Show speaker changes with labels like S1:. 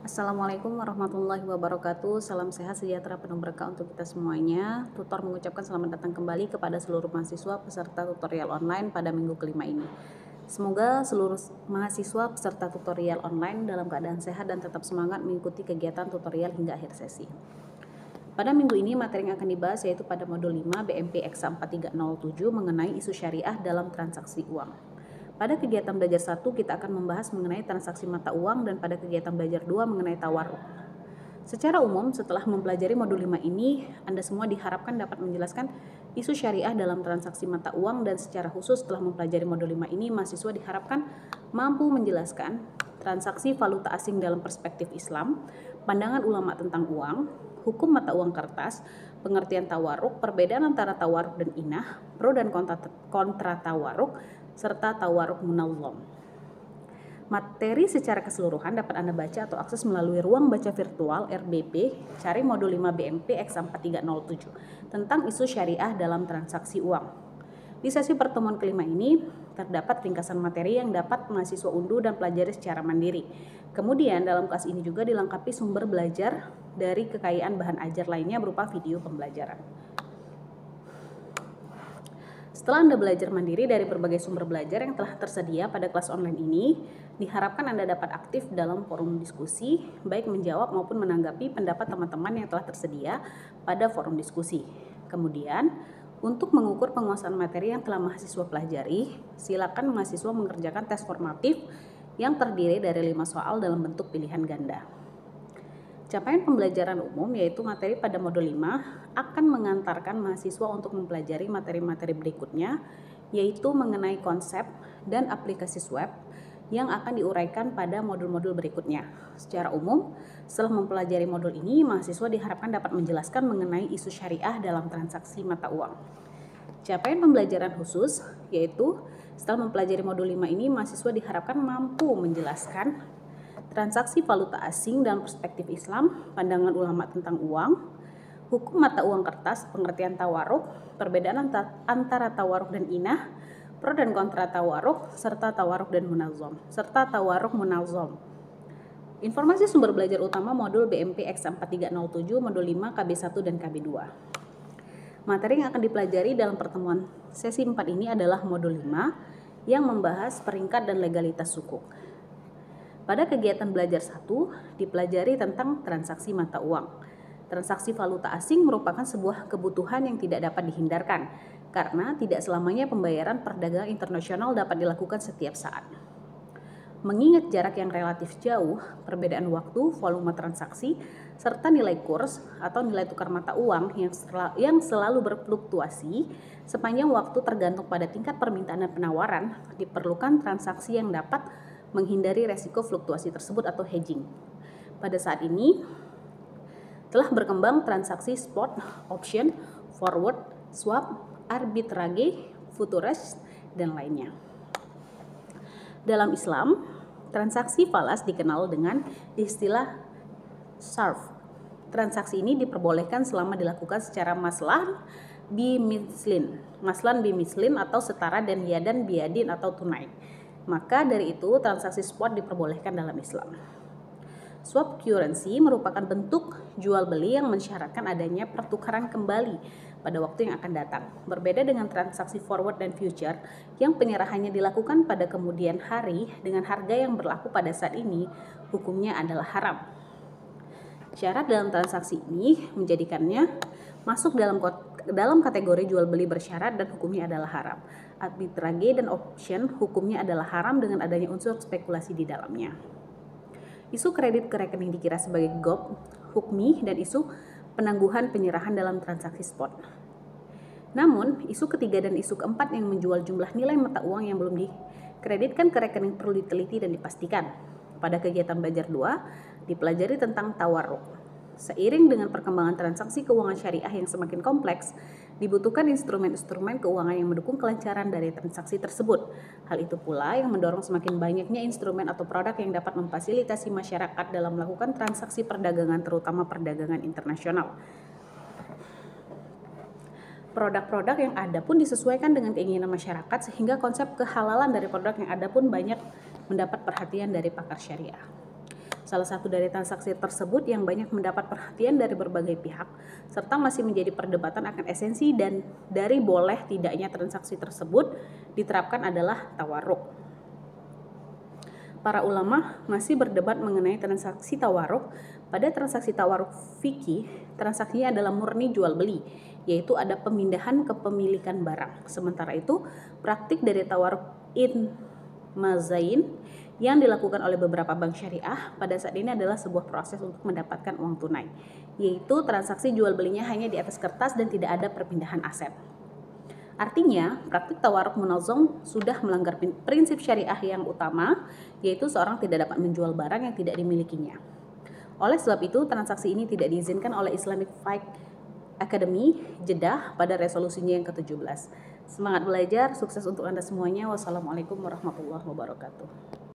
S1: Assalamualaikum warahmatullahi wabarakatuh. Salam sehat sejahtera penuh berkah untuk kita semuanya. Tutor mengucapkan selamat datang kembali kepada seluruh mahasiswa peserta tutorial online pada minggu kelima ini. Semoga seluruh mahasiswa peserta tutorial online dalam keadaan sehat dan tetap semangat mengikuti kegiatan tutorial hingga akhir sesi. Pada minggu ini materi yang akan dibahas yaitu pada modul 5 BMP Eksa 4307 mengenai isu syariah dalam transaksi uang. Pada kegiatan belajar 1 kita akan membahas mengenai transaksi mata uang dan pada kegiatan belajar 2 mengenai tawarruk. Secara umum setelah mempelajari modul 5 ini, Anda semua diharapkan dapat menjelaskan isu syariah dalam transaksi mata uang dan secara khusus setelah mempelajari modul 5 ini mahasiswa diharapkan mampu menjelaskan transaksi valuta asing dalam perspektif Islam, pandangan ulama tentang uang, hukum mata uang kertas, pengertian tawarruk, perbedaan antara tawarruk dan inah, pro dan kontra tawarruk, serta tawarruk munazzam. Materi secara keseluruhan dapat Anda baca atau akses melalui ruang baca virtual RBP, cari modul 5 BMP Eksa 4307 tentang isu syariah dalam transaksi uang. Di sesi pertemuan kelima ini terdapat ringkasan materi yang dapat mahasiswa unduh dan pelajari secara mandiri. Kemudian dalam kelas ini juga dilengkapi sumber belajar dari kekayaan bahan ajar lainnya berupa video pembelajaran. Setelah Anda belajar mandiri dari berbagai sumber belajar yang telah tersedia pada kelas online ini, diharapkan Anda dapat aktif dalam forum diskusi, baik menjawab maupun menanggapi pendapat teman-teman yang telah tersedia pada forum diskusi. Kemudian, untuk mengukur penguasaan materi yang telah mahasiswa pelajari, silakan mahasiswa mengerjakan tes formatif yang terdiri dari 5 soal dalam bentuk pilihan ganda. Capaian pembelajaran umum yaitu materi pada modul 5 akan mengantarkan mahasiswa untuk mempelajari materi-materi berikutnya yaitu mengenai konsep dan aplikasi swap yang akan diuraikan pada modul-modul berikutnya. Secara umum, setelah mempelajari modul ini, mahasiswa diharapkan dapat menjelaskan mengenai isu syariah dalam transaksi mata uang. Capaian pembelajaran khusus yaitu setelah mempelajari modul 5 ini, mahasiswa diharapkan mampu menjelaskan transaksi valuta asing dalam perspektif Islam, pandangan ulama tentang uang, hukum mata uang kertas, pengertian tawarruk, perbedaan antara tawarruk dan inah, pro dan kontra tawarruk, serta tawarruk dan munazzam, serta tawarruk munazzam. Informasi sumber belajar utama modul BMP Eksa 4307, modul 5, KB1 dan KB2. Materi yang akan dipelajari dalam pertemuan sesi 4 ini adalah modul 5 yang membahas peringkat dan legalitas sukuk. Pada kegiatan belajar 1, dipelajari tentang transaksi mata uang. Transaksi valuta asing merupakan sebuah kebutuhan yang tidak dapat dihindarkan, karena tidak selamanya pembayaran perdagangan internasional dapat dilakukan setiap saat. Mengingat jarak yang relatif jauh, perbedaan waktu, volume transaksi, serta nilai kurs atau nilai tukar mata uang yang selalu berfluktuasi sepanjang waktu tergantung pada tingkat permintaan dan penawaran, diperlukan transaksi yang dapat menghindari resiko fluktuasi tersebut atau hedging. Pada saat ini telah berkembang transaksi spot, option, forward, swap, arbitrage, futures, dan lainnya. Dalam Islam, transaksi falas dikenal dengan istilah sarf. Transaksi ini diperbolehkan selama dilakukan secara maslan bimislin atau setara dan yadan biadin atau tunai. Maka dari itu transaksi spot diperbolehkan dalam Islam. Swap currency merupakan bentuk jual beli yang mensyaratkan adanya pertukaran kembali pada waktu yang akan datang. Berbeda dengan transaksi forward dan future yang penyerahannya dilakukan pada kemudian hari dengan harga yang berlaku pada saat ini, hukumnya adalah haram. Syarat dalam transaksi ini menjadikannya masuk dalam kategori jual beli bersyarat dan hukumnya adalah haram. Arbitrage dan option hukumnya adalah haram dengan adanya unsur spekulasi di dalamnya. Isu kredit ke rekening dikira sebagai gob, hukmi, dan isu penangguhan penyerahan dalam transaksi spot. Namun, isu ketiga dan isu keempat yang menjual jumlah nilai mata uang yang belum dikreditkan ke rekening perlu diteliti dan dipastikan. Pada kegiatan belajar 2, dipelajari tentang tawarruk. Seiring dengan perkembangan transaksi keuangan syariah yang semakin kompleks, dibutuhkan instrumen-instrumen keuangan yang mendukung kelancaran dari transaksi tersebut. Hal itu pula yang mendorong semakin banyaknya instrumen atau produk yang dapat memfasilitasi masyarakat dalam melakukan transaksi perdagangan, terutama perdagangan internasional. Produk-produk yang ada pun disesuaikan dengan keinginan masyarakat sehingga konsep kehalalan dari produk yang ada pun banyak mendapat perhatian dari pakar syariah. Salah satu dari transaksi tersebut yang banyak mendapat perhatian dari berbagai pihak, serta masih menjadi perdebatan akan esensi dan dari boleh tidaknya transaksi tersebut diterapkan adalah tawaruk. Para ulama masih berdebat mengenai transaksi tawaruk. Pada transaksi tawaruk fikih, transaksinya adalah murni jual beli, yaitu ada pemindahan kepemilikan barang. Sementara itu, praktik dari tawaruk in mazain yang dilakukan oleh beberapa bank syariah pada saat ini adalah sebuah proses untuk mendapatkan uang tunai, yaitu transaksi jual belinya hanya di atas kertas dan tidak ada perpindahan aset. Artinya, praktik tawaruk munazam sudah melanggar prinsip syariah yang utama, yaitu seorang tidak dapat menjual barang yang tidak dimilikinya. Oleh sebab itu, transaksi ini tidak diizinkan oleh Islamic Fiqh Academy Jeddah pada resolusinya yang ke-17. Semangat belajar, sukses untuk Anda semuanya. Wassalamualaikum warahmatullahi wabarakatuh.